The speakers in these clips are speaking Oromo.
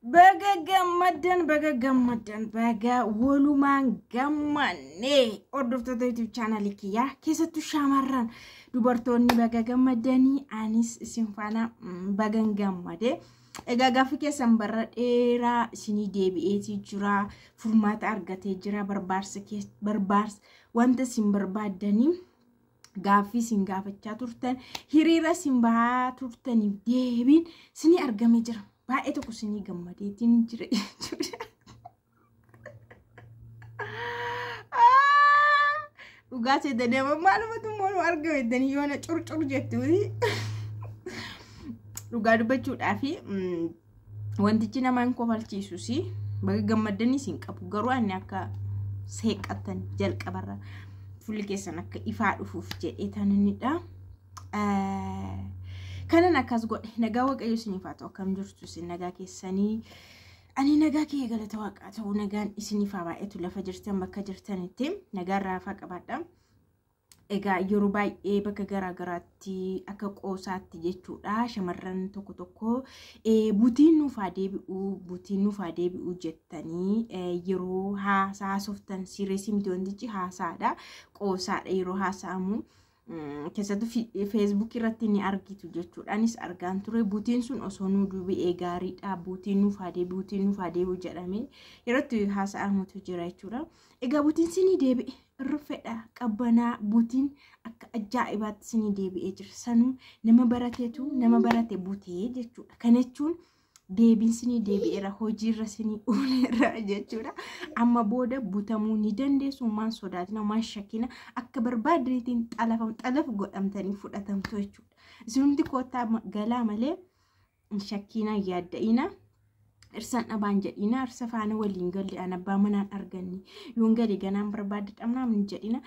baga gammadan baga walumaan gammanne hordoftoota YouTube channel kiyyaa keessattuu shamarran dubartoonni baga gammadanii anis isin faana baga gammade. Egaa gaaffii keessan barra dheeraa isinii deebi'eetii jira, furmaata argatee jira, barbaarsa wanta isin barbaadanii gaaffii isin gaafachaa turtan, hiriira isin bahaa turtaniif deebiin isinii argamee jira. Baay'ee tokko isinii gammadeetiin jira jechuudha. Dhugaa seetanii maalumatu moonu argamettanii yoona curcur jettuuti. Dhugaa dubbachuudhaaf wantichi namaan kofalchiisus baga gammadanii isin qabu. Garuu ani akka seeqatan jalqabarra fulli keessan akka ifaa dhufuuf jedhee tananidha. Kanan akkas godhe nagaa waaqayyo isiniif haa ta'u akkam jirtu isin nagaa keessanii ani nagaa kee galata waaqaa ta'u nagaan isiniif haa baay'atu lafa jirtan bakka jirtanitti nagaa raafaa qabaadha. Egaa yeroo baay'ee bakka garaagaraatti akka qoosaatti jechuudha shamarran tokko butiin nuuf haa deebi'u jettanii yeroo haasoftan sireesii miti wantichi haasaadha qoosaadha yeroo haasa'amu. Keessattuu Facebook irratti ni argitu jechuudha. Anis argaan ture butiin sun osoo nu dubi'ee gaariidha. Butiin nuuf haa deebi'u jedhamee yerootti haasa'amutu jira jechuudha. Egaa butiin sinii deebi'e irrufedha qabbanaa butiin akka ajaa'ibaatti sinii deebi'ee jira. Sanuu nama barate butee jechuudha. Kana jechuun deebiin sinii deebi'eera hojiirra sinii ooleera jechuudha. Amma booda butamuu ni dandeessu maan sodaatina maan shakkina akka barbaadeetiin xalaf godhamtanii fudhatamtu jechuudha. Isinumti koottaa galaa malee shakkina yaadda'ina irsan dhabaan jedhina irsa faana waliin galli an abbaa manaan arganni yoon gadi ganaan barbaade dhamnaam ni jedhina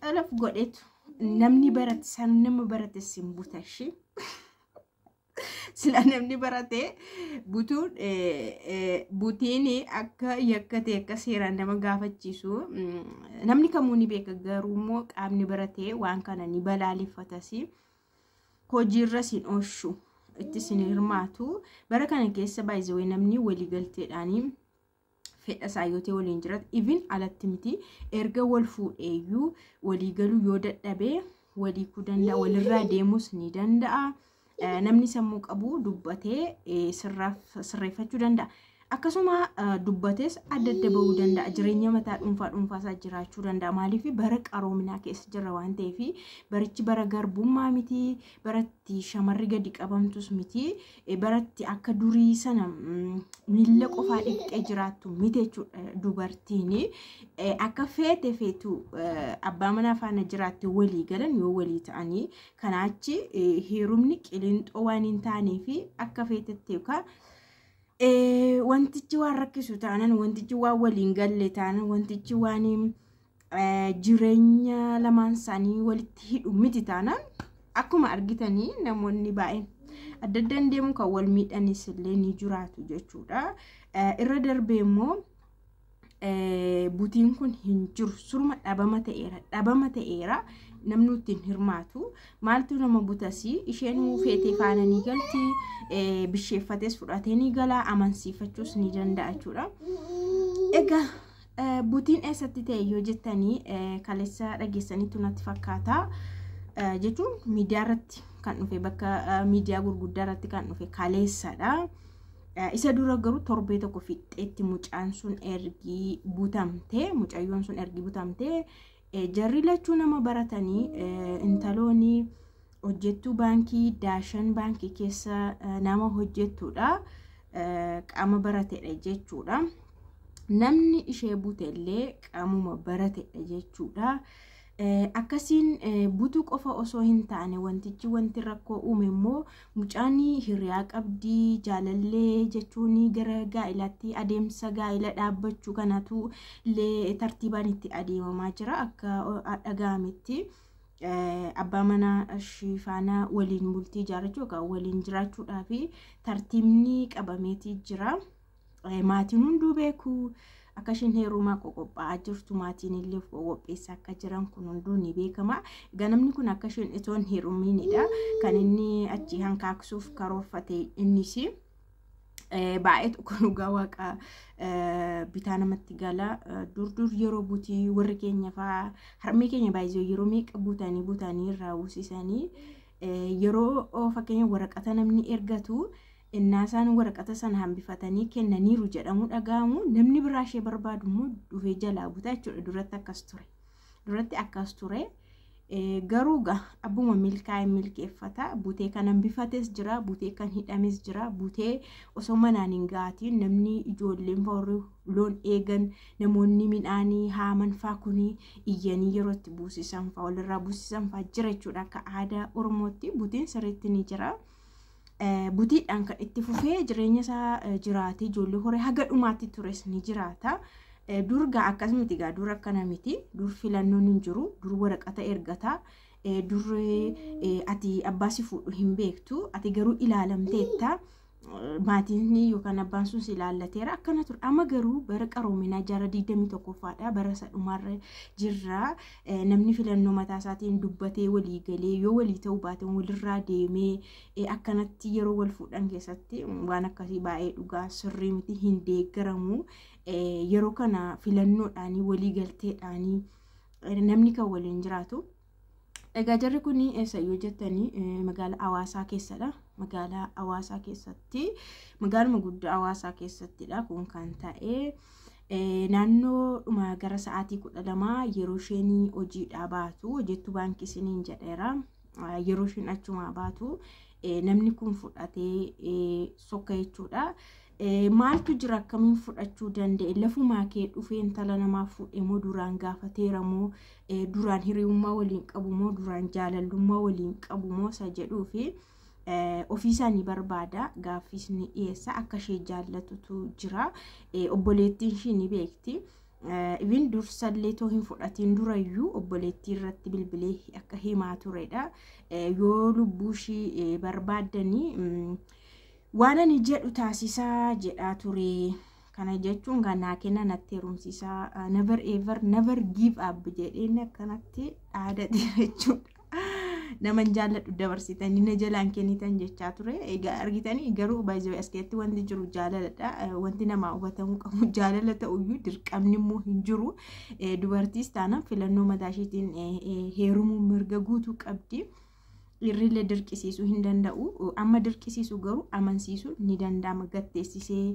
xalaf godhetu namni barate san nama barate sin butashi. Sila namni barate butiin akka yakkate akka seeraan nama gaafachiisu namni kamuu ni beeka. Garuu immoo qaamni barate waan kana ni balaaleffatasi hojiirra sin ooshu itti sin hirmaatu. Bara kana keessa baay'ee namni walii galteedhaanii fedha saayotee waliin jiraatu even alatti miti erga wal fuudheeyyuu walii galuu yoo dadhabee walii ku danda'a walirraa deemus ni danda'a. Namni sammuu qabu dubbatee sirreeffachuu danda'a. Akkasuma dubbatees adda bahuu danda'a. Jireenya mataa dhuunfaasaa jiraachuu danda'a. Maaliif bara qaroominaa keessa jirra waan ta'eef barichi bara garbummaa miti, baratti shamarri gadi qabamtus miti, baratti akka durii sana miila qofaa dhiqxee jiraattu miti jechuudha. Dubartiin akka feetu abbaa manaa faana jiraatte walii galan yoo walii ta'anii kanaachi heerumni qilinxoo waan hin taaneef akka feetetti yookaan wantichi waan rakkisu taanan wantichi waan waliin galle taanan wantichi waan jireenya lamaan isaanii walitti hidhu miti taanan akkuma argitanii namoonni baay'een adda addaan deemu kan wal miidhanis illee ni jiraatu jechuudha. Irra darbee immoo butiin kun hin jiru surma dhabama ta'eera namni ittiin hirmaatu maaltu nama butasi isheen feetee faana ni galti bisheeffates fudhatee ni gala amansiifachuus ni danda'a jechuudha. Egaa butiin eessatti ta'e yoo jettanii kaleessa dhageessaniitu natti fakkaata jechuun miidiyaa irratti kan dhufe bakka miidiyaa gurguddaa irratti kan dhufe kaleessadha. Isa dura garuu torbee tokko fixxeetti mucayyoon sun ergi butamte jarri lachuu nama baratanii intaloonni hojjettuu baankii daashan baankii keessa nama hojjettuudha. Qaama barateedha jechuudha. Namni ishee bute illee qaamuma barateedha jechuudha. Akkasiin butuu qofa osoo hin taane wanti rakkoo uume immoo mucaanii hiriyaa qabdii jaalallee jechuun gara gaa'ilaatti adeemsa gaa'ila dhaabbachuu kanatu illee tartiibaan itti adeemamaa jira akka dhaga'ametti. Abbaa manaa shifaana waliin bultii ijaarrachuu yookaan waliin jiraachuudhaaf tartiibni qabameetii jira. Maatiin hunduu beeku. Akkashin heerumaa qophaa'aa jirtu maatiin illee qopheessaa akka jiran kun hunduu ni beekama. Ganamni kun akkashin itoon heerumiinidha kan inni achi hankaaqsuuf karoorfate innis baay'ee tokko dhugaa waaqa bitaa namatti gala dur yeroo butii warri keenya faa harmee keenya baay'ee yeroo meeqa butanii irraa uusisanii yeroo fakkeenya waraqata namni ergatu innaasaan waraqata sana hambifatanii kennaniiru jedhamu dhagaamu namni biraa ishee barbaadu immoo dhufee jalaa butaa jechuudha. Duratti akkas ture. Garuu abbuma milkeeffata butee kan hambifates jira, butee kan hidhames jira, butee osoo manaan hin gaatiin namni ijoolleen fa'aa loon eegan namoonni midhaanii haaman fa'aa kuni iyyanii yeroo itti buusisan fa'aa walirraa buusisan fa'aa jira jechuudha. Akka aadaa Oromootti butiin sirriitti ni jira. Butiidhaan kan itti fufee jireenya isaa jiraatee ijoollee horee haga dhumaatti tures ni jiraata. Durga akkasumatti dur akkana miti. Dur filannoon hin jiru. Dur waraqata ergataa. Dur ati abbaa si fuudhu hin beektu. Ati garuu ilaalamteetta. Maatiin yookaan abbaan sun si ilaallateera akkana ture. Amma garuu bara qaroominaa jaara 21ffaadha. Bara sadhumaarra jirra. Namni filannoo mataa isaatiin dubbatee walii galee yoo walii ta'uu baate walirraa deemee akkanatti yeroo wal fuudhan keessatti waan akkasii baay'ee dhugaa sirrii miti hin deeggaramu. Yeroo kana filannoodhaanii walii galteedhaanii namni kan waliin jiraatu. Egaa jarri kun eessa yoo jettanii magaalaa Hawaasaa keessadha. Magaalaa Hawaasaa keessatti magaaluma guddaa Hawaasaa keessattidha kun kan ta'e. Naannoo gara sa'aatii 12 yeroo isheen hojiidhaa baatu hojjettu baankii isiniin jedheera. Yeroo isheen achuma baatu namni kun fudhatee sokka jechuudha. Maaltu jira akkamiin fudhachuu danda'e lafumaa kee dhufee intala namaa fuudhee moo duraan gaafateera moo duraan hiriyummaa waliin qabu moo duraan jaalallummaa waliin qabu moo isa jedhuu fi ofiisaanii barbaada gaaffiis ni dhiyeessa akka ishee jaallatutu jira. Obboleettiin ishii ni beekti. Even dursallee too hin fudhatiin durayyuu obboleettii irratti bilbilee akka himaa turedha. Yoo lubbuu ishii barbaaddanii waan ani jedhu taasisaa jedhaa ture. Kana jechuun ganaa kenna natti heerumsiisaa never ever never give up jedheen akkanatti dhaadate jechuudha. Nama jaalladhu dabarsitanii na jalaan kennitan jechaa ture. Egaa argitanii garuu baay'ee askeetti wanti jiru jaalaladha. Wanti nama hubatamuu qabu jaalala ta'uyyuu dirqamni immoo hin jiru. Dubartiis taanaan filannoo mataa isheetiin heerumuu mirga guutuu qabdi. Irrillee dirqisiisuu hin danda'u. Amma dirqisiisuu garuu amansiisuu ni danda'ama. Gatteessisee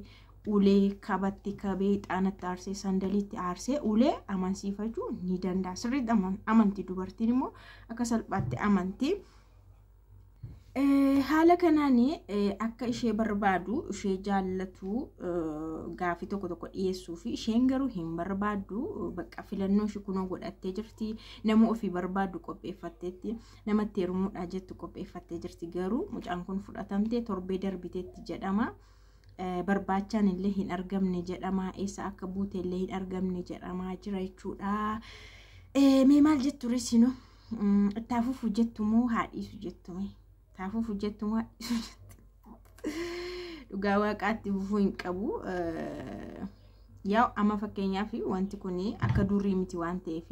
ulee kabatti kabee xaanatti aarsee sandaliitti aarsee ulee amansiifachuu ni danda'a. Sirriitti amantii dubartiin immoo akka salphaatti amantii. Haala kanaan akka ishee barbaadu ishee jaallatu gaaffii tokko dhiyeessuu fi isheen garuu hin barbaaddu bakka filannoo ishee kunoo godhattee jirti. Nama ofii barbaadu qopheeffatteetti namatti heerumuudha jettu qopheeffattee jirti. Garuu mucaan kun fudhatamtee torbee darbiteetti jedhama. Barbaachaan illee hin argamne jedhama. Eessa akka buute illee hin argamne jedhama jira jechuudha. Mee maal jettu risino? Taafuuf jettu moo haadhiisu jettu mee? Taafuuf jettu moo haadhiisu jettu? Dhugaa waaqaatti fufuu hin qabu. Yaa amma fakkeenyaaf wanti kun akka durii miti waan ta'eef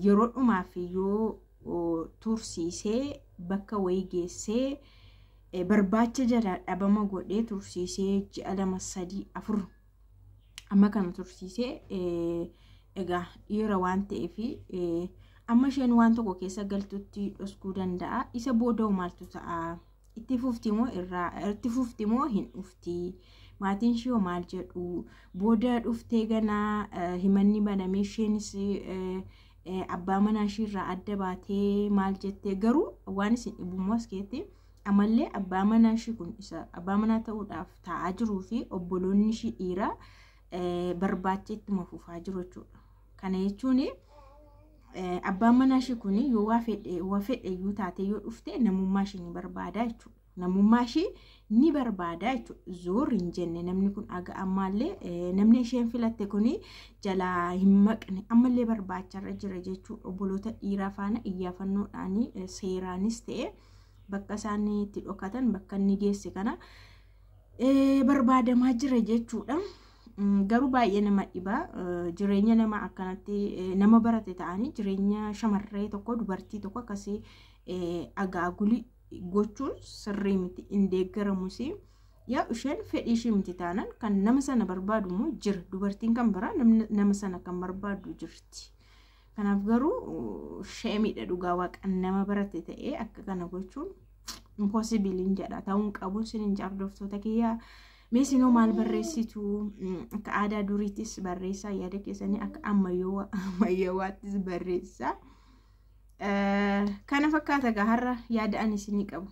yeroo dhumaaf yoo tursiisee bakka wayii geessee barbaacha jala dhabama godhee tursiisee ji'a 2 3 4 amma kana tursiisee egaa dhiira waan ta'eef amma isheen waan tokko keessa galtutti dhoskuu danda'a. Isa booda maaltu ta'a? Itti fufti moo hin dhufti? Maatiin ishee maal jedhu? Booda dhuftee ganaa himanni banamee isheenis abbaa manaa ishee irraa adda baatee maal jettee garuu waan isin dhibummoo as keetti amallee abbaa manaa ishee kun isa abbaa manaa ta'uudhaaf taa'aa jiruu fi obboloonni ishee dhiiraa barbaacha ittuma fufaa jiru jechuudha. Kana jechuun abbaan manaa ishee kun yoo waa fedhe iyyuu taatee yoo dhufte namummaa ishee ni barbaada jechuudha. Namummaa ishee ni barbaada jechuudha. Zoor hin jenne namni kun aga ammaallee namni isheen filatte kun jalaa hin maqne ammallee barbaacharra jira jechuudha. Obboloota dhiiraa faana iyyaafannoodhaan seeraanis ta'e bakka isaan itti dhokatan bakka inni geesse kana barbaadamaa jira jechuudha. Garuu baay'ee nama dhiba. Jireenya nama akkanatti nama barate ta'anii jireenya shamarree tokko dubartii tokko akkasii agaaguli gochuun sirrii miti hin deeggaramus. yaa isheen fedhii ishee miti taanaan kan nama sana barbaadu immoo jira dubartiin kan biraa nama sana kan barbaadu jirti. Kanaaf garuu sheemiidha dhugaa waaqan nama barate ta'ee akka kana gochuun impossible hin jedha ta'uun qabuun sin hin jaardoftoota kiyyaa. Meesinoo maal barreessitu akka aadaa duriittis barreessaa yaada keessanii akka ammayyawaattis barreessaa. Kana fakkaata har'a yaada ani isinii qabu.